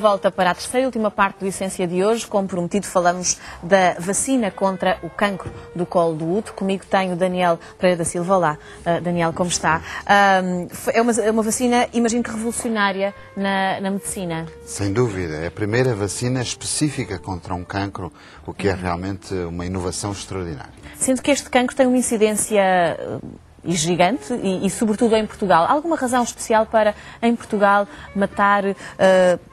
volta para a terceira e última parte do Essência de hoje. Como prometido, falamos da vacina contra o cancro do colo do útero. Comigo tenho o Daniel Pereira da Silva. Olá, Daniel, como está? É uma vacina, imagino que revolucionária na medicina. Sem dúvida. É a primeira vacina específica contra um cancro, o que é realmente uma inovação extraordinária. Sendo que este cancro tem uma incidência gigante e sobretudo em Portugal. Há alguma razão especial para, em Portugal, matar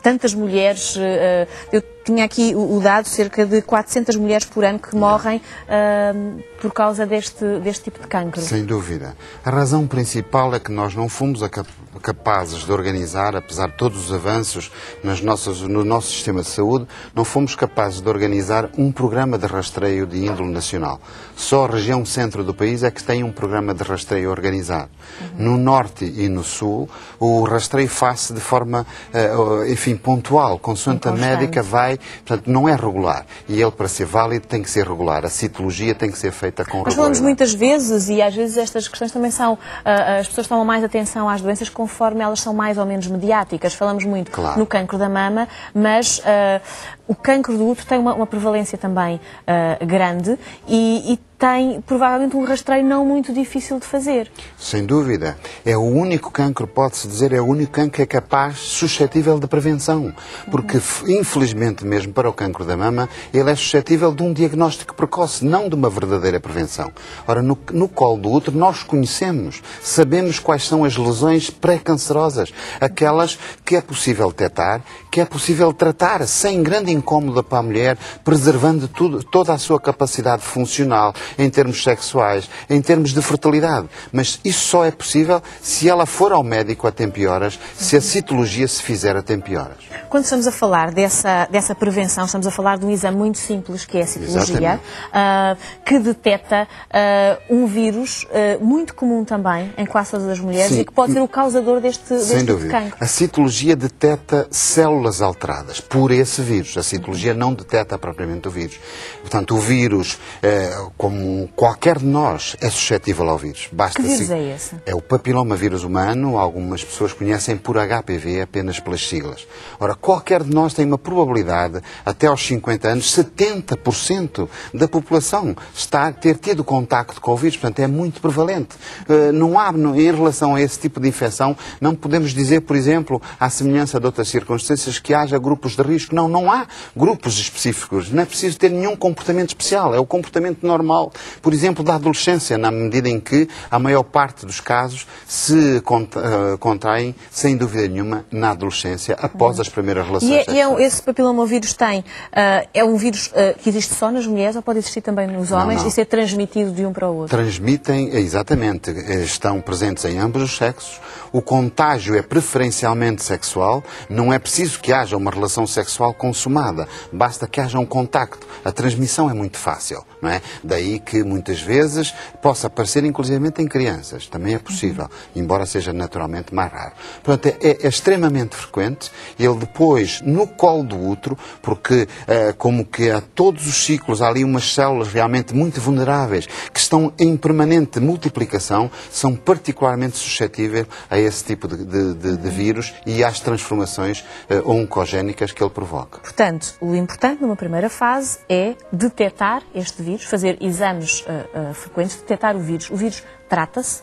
tantas mulheres? Eu tinha aqui o dado, cerca de 400 mulheres por ano que morrem por causa deste tipo de cancro. Sem dúvida. A razão principal é que nós não fomos capazes de organizar, apesar de todos os avanços no nosso sistema de saúde, não fomos capazes de organizar um programa de rastreio de índole nacional. Só a região centro do país é que tem um programa de rastreio organizado. No norte e no sul, o rastreio faz-se de forma, pontual, consoante a médica vai, portanto, não é regular. E ele, para ser válido, tem que ser regular. A citologia tem que ser feita com regularidade. Nós falamos muitas vezes, e às vezes estas questões também são, as pessoas tomam mais atenção às doenças conforme elas são mais ou menos mediáticas. Falamos muito no cancro da mama, mas o cancro do útero tem uma prevalência também grande e tem provavelmente um rastreio não muito difícil de fazer. Sem dúvida. É o único cancro, pode-se dizer, é o único cancro que é capaz, suscetível de prevenção. Porque, infelizmente mesmo para o cancro da mama, ele é suscetível de um diagnóstico precoce, não de uma verdadeira prevenção. Ora, no colo do útero nós conhecemos, sabemos quais são as lesões pré-cancerosas, aquelas que é possível detectar, que é possível tratar sem grande incómodo para a mulher, preservando toda a sua capacidade funcional, em termos sexuais, em termos de fertilidade. Mas isso só é possível se ela for ao médico a tempo e horas, se a citologia se fizer a tempo e horas. Quando estamos a falar dessa prevenção, estamos a falar de um exame muito simples, que é a citologia, que detecta um vírus muito comum também em quase todas as mulheres. Sim. E que pode ser o causador deste tipo de cancro. A citologia detecta células alteradas por esse vírus. A citologia não detecta propriamente o vírus. Portanto, o vírus, como qualquer de nós, é suscetível ao vírus. Que vírus é esse? É o papilomavírus humano. Algumas pessoas conhecem por HPV, apenas pelas siglas. Ora, qualquer de nós tem uma probabilidade, até aos 50 anos, 70% da população ter tido contacto com o vírus. Portanto, é muito prevalente. Não há, em relação a esse tipo de infecção, não podemos dizer, por exemplo, à semelhança de outras circunstâncias, que haja grupos de risco. Não há grupos específicos. Não é preciso ter nenhum comportamento especial. É o comportamento normal, por exemplo, da adolescência, na medida em que a maior parte dos casos se contraem, sem dúvida nenhuma, na adolescência, após as primeiras relações sexuais. E esse papilomavírus é um vírus que existe só nas mulheres ou pode existir também nos homens e ser transmitido de um para o outro? Transmitem, exatamente, estão presentes em ambos os sexos. O contágio é preferencialmente sexual, não é preciso que haja uma relação sexual consumada, basta que haja um contacto. A transmissão é muito fácil, não é? Daí que muitas vezes possa aparecer inclusivamente em crianças, também é possível, embora seja naturalmente mais raro. Portanto, é extremamente frequente. Ele depois, no colo do útero, porque como que a todos os ciclos há ali umas células realmente muito vulneráveis, que estão em permanente multiplicação, são particularmente suscetíveis a esse tipo de vírus e às transformações oncogénicas que ele provoca. Portanto, o importante numa primeira fase é detectar este vírus, fazer exames frequentes, detectar o vírus. O vírus trata-se?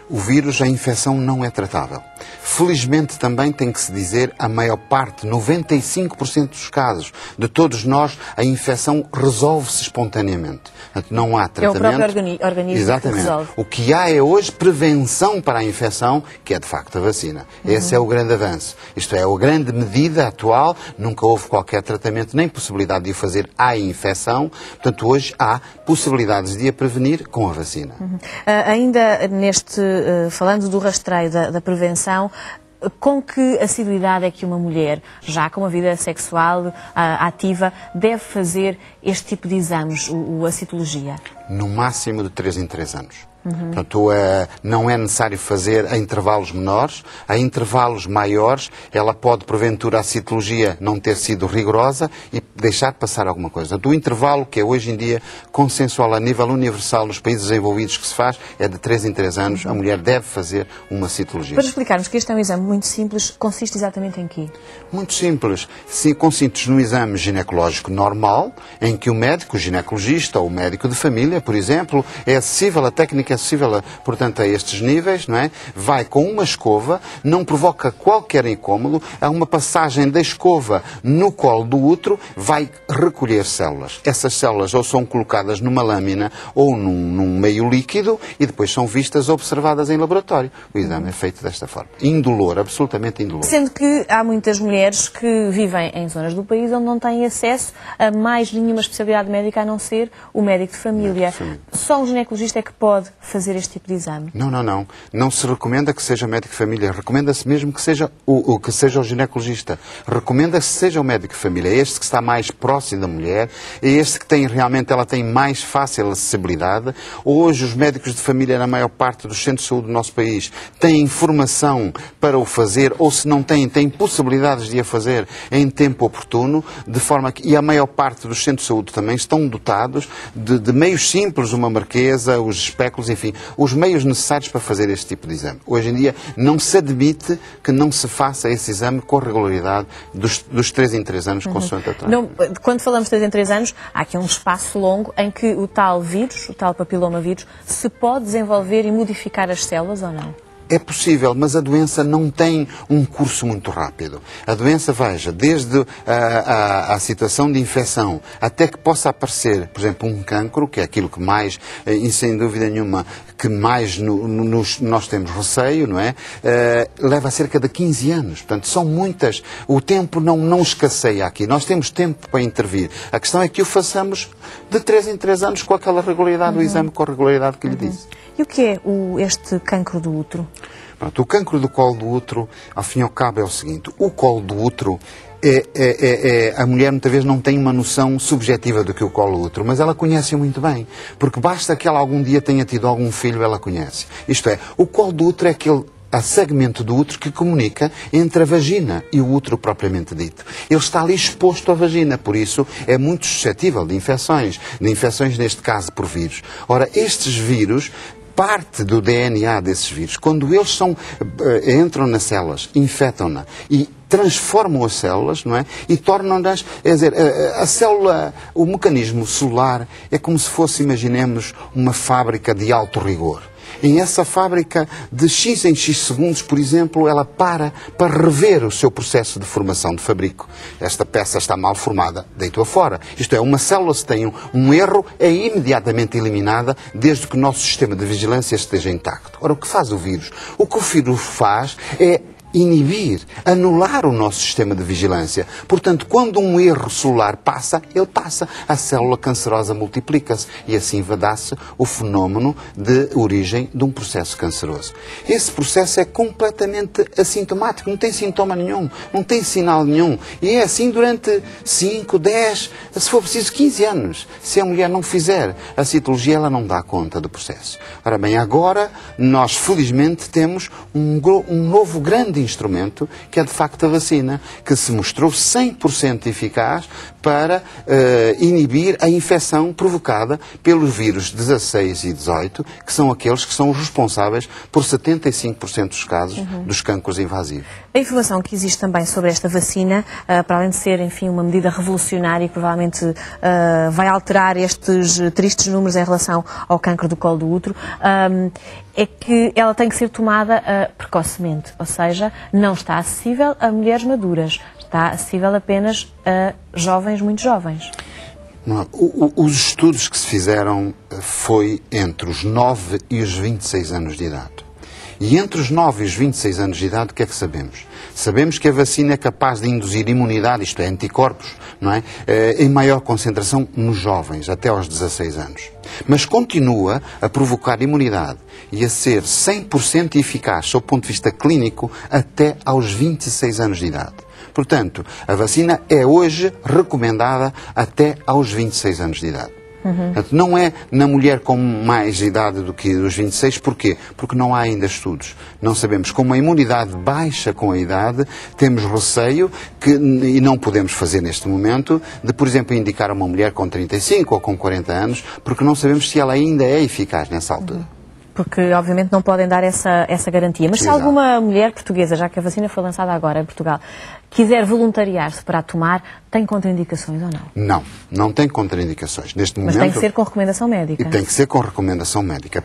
O vírus, a infecção não é tratável. Felizmente também tem que se dizer, a maior parte, 95% dos casos de todos nós, a infecção resolve-se espontaneamente. Portanto, não há tratamento. É o próprio organismo. Exatamente. Que resolve. O que há é hoje prevenção para a infecção, que é de facto a vacina. Esse é o grande avanço. Isto é, a grande medida atual. Nunca houve qualquer tratamento, nem possibilidade de o fazer à infecção. Portanto, hoje há possibilidades de a prevenir com a vacina. Ainda falando do rastreio da prevenção, com que assiduidade é que uma mulher, já com uma vida sexual ativa, deve fazer este tipo de exames, a citologia? No máximo de 3 em 3 anos. Portanto, não é necessário fazer a intervalos menores. A intervalos maiores, ela pode, porventura, a citologia não ter sido rigorosa e deixar passar alguma coisa. Do intervalo, que é hoje em dia consensual a nível universal nos países desenvolvidos que se faz, é de 3 em 3 anos, a mulher deve fazer uma citologia. Para explicarmos que este é um exame muito simples, consiste exatamente em quê? Muito simples. Sim, consiste num exame ginecológico normal, em que o médico, o ginecologista ou o médico de família, por exemplo, é acessível, a técnica é acessível, portanto, a estes níveis, não é? Vai com uma escova, não provoca qualquer incômodo, há uma passagem da escova no colo do útero, vai recolher células. Essas células ou são colocadas numa lâmina ou num meio líquido e depois são vistas, observadas em laboratório. O exame é feito desta forma. Indolor, absolutamente indolor. Sendo que há muitas mulheres que vivem em zonas do país onde não têm acesso a mais nenhuma especialidade médica a não ser o médico de família. Só um ginecologista é que pode fazer este tipo de exame? Não. Não se recomenda que seja médico de família. Recomenda-se mesmo que seja o ginecologista. Recomenda-se que seja o médico de família. É este que está mais próximo da mulher. É este que ela tem mais fácil acessibilidade. Hoje os médicos de família, na maior parte dos centros de saúde do nosso país, têm informação para o fazer, ou se não têm possibilidades de a fazer em tempo oportuno, de forma que, e a maior parte dos centros de saúde também estão dotados de meios simples, uma marquesa, os espéculos, enfim, os meios necessários para fazer este tipo de exame. Hoje em dia não se admite que não se faça esse exame com regularidade dos 3 em 3 anos, consoante a taxa. Quando falamos de 3 em 3 anos, há aqui um espaço longo em que o tal vírus, o tal papilomavírus, se pode desenvolver e modificar as células ou não? É possível, mas a doença não tem um curso muito rápido. A doença, veja, desde a situação de infecção até que possa aparecer, por exemplo, um cancro, que é aquilo que mais, e sem dúvida nenhuma, que mais nós temos receio, não é? Leva cerca de 15 anos. Portanto, são muitas. O tempo não escasseia aqui. Nós temos tempo para intervir. A questão é que o façamos de 3 em 3 anos com aquela regularidade, o exame com a regularidade que lhe disse. E o que é este cancro do útero? Pronto, o cancro do colo do útero, ao fim e ao cabo, é o seguinte. O colo do útero, a mulher muitas vezes não tem uma noção subjetiva do que é o colo do útero, mas ela conhece-o muito bem. Porque basta que ela algum dia tenha tido algum filho, ela conhece. Isto é, o colo do útero é aquele segmento do útero que comunica entre a vagina e o útero propriamente dito. Ele está ali exposto à vagina, por isso é muito suscetível de infecções neste caso por vírus. Ora, estes vírus, parte do DNA desses vírus, quando eles entram nas células, infectam-na e transformam as células, não é? E tornam-nas, quer dizer, a célula, o mecanismo celular é como se fosse, imaginemos, uma fábrica de alto rigor. Em essa fábrica, de X em X segundos, por exemplo, ela para rever o seu processo de formação de fabrico. Esta peça está mal formada, deito-a fora. Isto é, uma célula, se tem um erro, é imediatamente eliminada, desde que o nosso sistema de vigilância esteja intacto. Ora, o que faz o vírus? O que o vírus faz é inibir, anular o nosso sistema de vigilância. Portanto, quando um erro celular passa, ele passa. A célula cancerosa multiplica-se e assim dá-se o fenómeno de origem de um processo canceroso. Esse processo é completamente assintomático, não tem sintoma nenhum, não tem sinal nenhum. E é assim durante 5, 10, se for preciso 15 anos. Se a mulher não fizer a citologia, ela não dá conta do processo. Ora bem, agora nós felizmente temos um novo grande instrumento, que é de facto a vacina, que se mostrou 100% eficaz para inibir a infecção provocada pelos vírus 16 e 18, que são aqueles que são os responsáveis por 75% dos casos dos cancros invasivos. A informação que existe também sobre esta vacina, para além de ser, enfim, uma medida revolucionária e que provavelmente vai alterar estes tristes números em relação ao cancro do colo do útero, é que ela tem que ser tomada precocemente, ou seja, não está acessível a mulheres maduras, está acessível apenas a jovens, muito jovens. Não, os estudos que se fizeram foi entre os 9 e os 26 anos de idade. E entre os 9 e os 26 anos de idade, o que é que sabemos? Sabemos que a vacina é capaz de induzir imunidade, isto é, anticorpos, não é? Em maior concentração nos jovens, até aos 16 anos. Mas continua a provocar imunidade e a ser 100% eficaz, sob o ponto de vista clínico, até aos 26 anos de idade. Portanto, a vacina é hoje recomendada até aos 26 anos de idade. Portanto, não é na mulher com mais idade do que os 26. Porquê? Porque não há ainda estudos. Não sabemos. Como a imunidade baixa com a idade, temos receio e não podemos fazer neste momento, de, por exemplo, indicar a uma mulher com 35 ou com 40 anos, porque não sabemos se ela ainda é eficaz nessa altura. Porque, obviamente, não podem dar essa garantia. Mas se alguma mulher portuguesa, já que a vacina foi lançada agora em Portugal, quiser voluntariar-se para a tomar, tem contraindicações ou não? Não tem contraindicações. Neste momento, mas tem que ser com recomendação médica. E tem que ser com recomendação médica.